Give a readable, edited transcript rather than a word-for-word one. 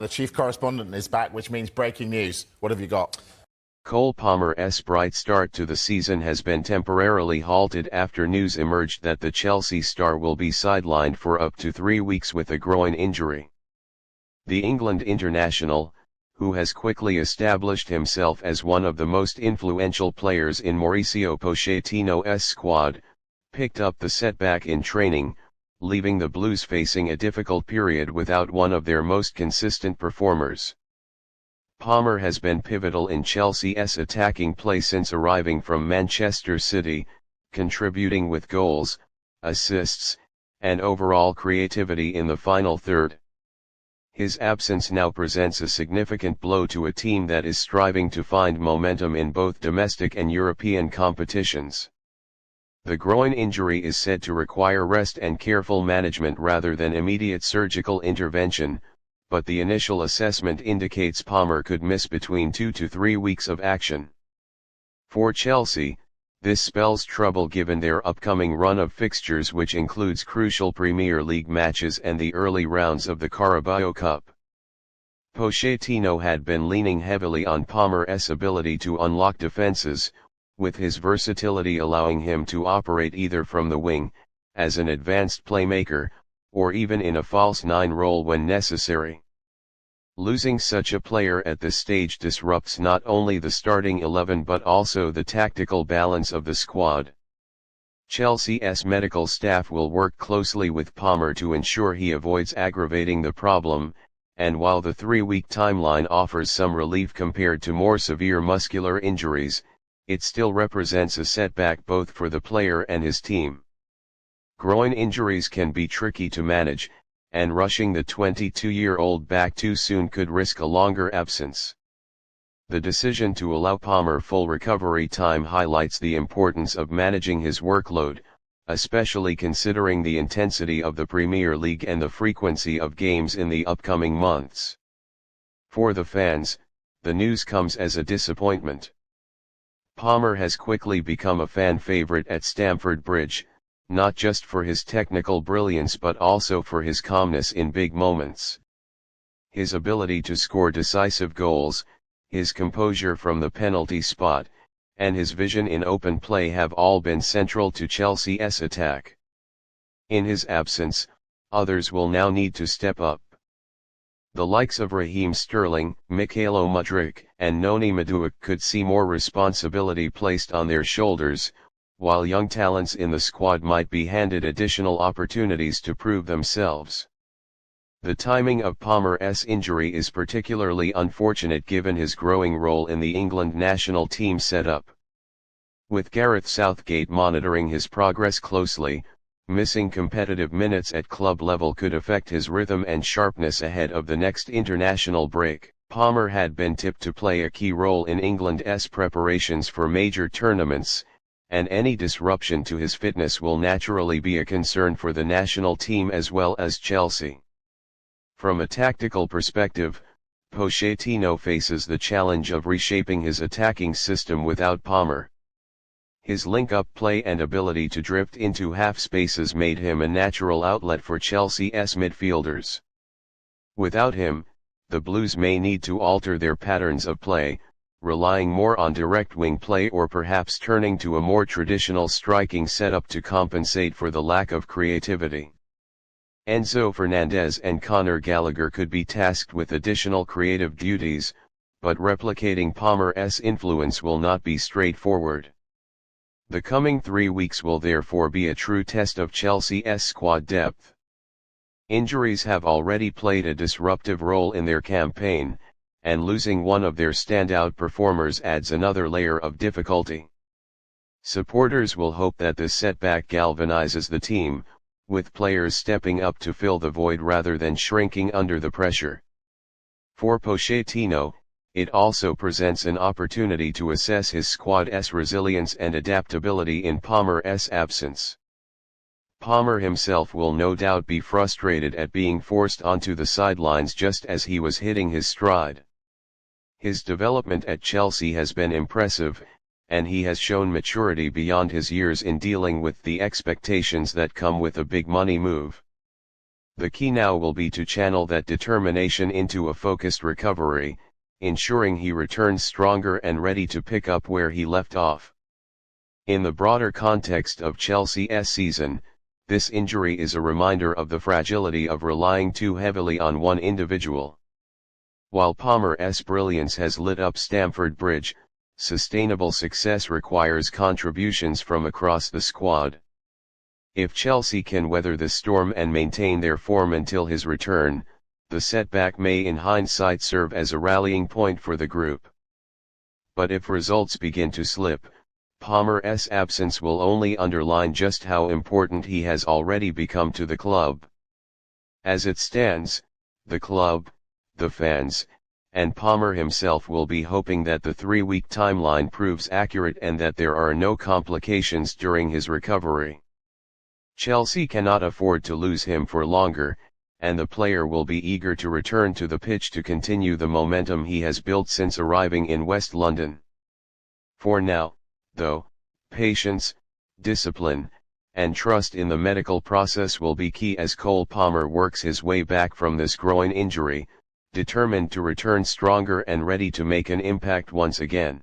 The chief correspondent is back, which means breaking news. What have you got? Cole Palmer's bright start to the season has been temporarily halted after news emerged that the Chelsea star will be sidelined for up to 3 weeks with a groin injury. The England international, who has quickly established himself as one of the most influential players in Mauricio Pochettino's squad, picked up the setback in training, leaving the Blues facing a difficult period without one of their most consistent performers. Palmer has been pivotal in Chelsea's attacking play since arriving from Manchester City, contributing with goals, assists, and overall creativity in the final third. His absence now presents a significant blow to a team that is striving to find momentum in both domestic and European competitions. The groin injury is said to require rest and careful management rather than immediate surgical intervention, but the initial assessment indicates Palmer could miss between 2 to 3 weeks of action. For Chelsea, this spells trouble given their upcoming run of fixtures, which includes crucial Premier League matches and the early rounds of the Carabao Cup. Pochettino had been leaning heavily on Palmer's ability to unlock defences, with his versatility allowing him to operate either from the wing, as an advanced playmaker, or even in a false nine role when necessary. Losing such a player at this stage disrupts not only the starting 11 but also the tactical balance of the squad. Chelsea's medical staff will work closely with Palmer to ensure he avoids aggravating the problem, and while the 3-week timeline offers some relief compared to more severe muscular injuries, it still represents a setback both for the player and his team. Groin injuries can be tricky to manage, and rushing the 22-year-old back too soon could risk a longer absence. The decision to allow Palmer full recovery time highlights the importance of managing his workload, especially considering the intensity of the Premier League and the frequency of games in the upcoming months. For the fans, the news comes as a disappointment. Palmer has quickly become a fan favorite at Stamford Bridge, not just for his technical brilliance but also for his calmness in big moments. His ability to score decisive goals, his composure from the penalty spot, and his vision in open play have all been central to Chelsea's attack. In his absence, others will now need to step up. The likes of Raheem Sterling, Mykhailo Mudryk, and Noni Madueke could see more responsibility placed on their shoulders, while young talents in the squad might be handed additional opportunities to prove themselves. The timing of Palmer's injury is particularly unfortunate given his growing role in the England national team setup. With Gareth Southgate monitoring his progress closely, missing competitive minutes at club level could affect his rhythm and sharpness ahead of the next international break. Palmer had been tipped to play a key role in England's preparations for major tournaments, and any disruption to his fitness will naturally be a concern for the national team as well as Chelsea. From a tactical perspective, Pochettino faces the challenge of reshaping his attacking system without Palmer. His link-up play and ability to drift into half spaces made him a natural outlet for Chelsea's midfielders. Without him, the Blues may need to alter their patterns of play, relying more on direct wing play or perhaps turning to a more traditional striking setup to compensate for the lack of creativity. Enzo Fernandez and Conor Gallagher could be tasked with additional creative duties, but replicating Palmer's influence will not be straightforward. The coming 3 weeks will therefore be a true test of Chelsea's squad depth. Injuries have already played a disruptive role in their campaign, and losing one of their standout performers adds another layer of difficulty. Supporters will hope that this setback galvanizes the team, with players stepping up to fill the void rather than shrinking under the pressure. For Pochettino, it also presents an opportunity to assess his squad's resilience and adaptability in Palmer's absence. Palmer himself will no doubt be frustrated at being forced onto the sidelines just as he was hitting his stride. His development at Chelsea has been impressive, and he has shown maturity beyond his years in dealing with the expectations that come with a big money move. The key now will be to channel that determination into a focused recovery, ensuring he returns stronger and ready to pick up where he left off. In the broader context of Chelsea's season, this injury is a reminder of the fragility of relying too heavily on one individual. While Palmer's brilliance has lit up Stamford Bridge, sustainable success requires contributions from across the squad. If Chelsea can weather the storm and maintain their form until his return, the setback may in hindsight serve as a rallying point for the group. But if results begin to slip, Palmer's absence will only underline just how important he has already become to the club. As it stands, the club, the fans, and Palmer himself will be hoping that the 3-week timeline proves accurate and that there are no complications during his recovery. Chelsea cannot afford to lose him for longer, and the player will be eager to return to the pitch to continue the momentum he has built since arriving in West London. For now, though, patience, discipline, and trust in the medical process will be key as Cole Palmer works his way back from this groin injury, determined to return stronger and ready to make an impact once again.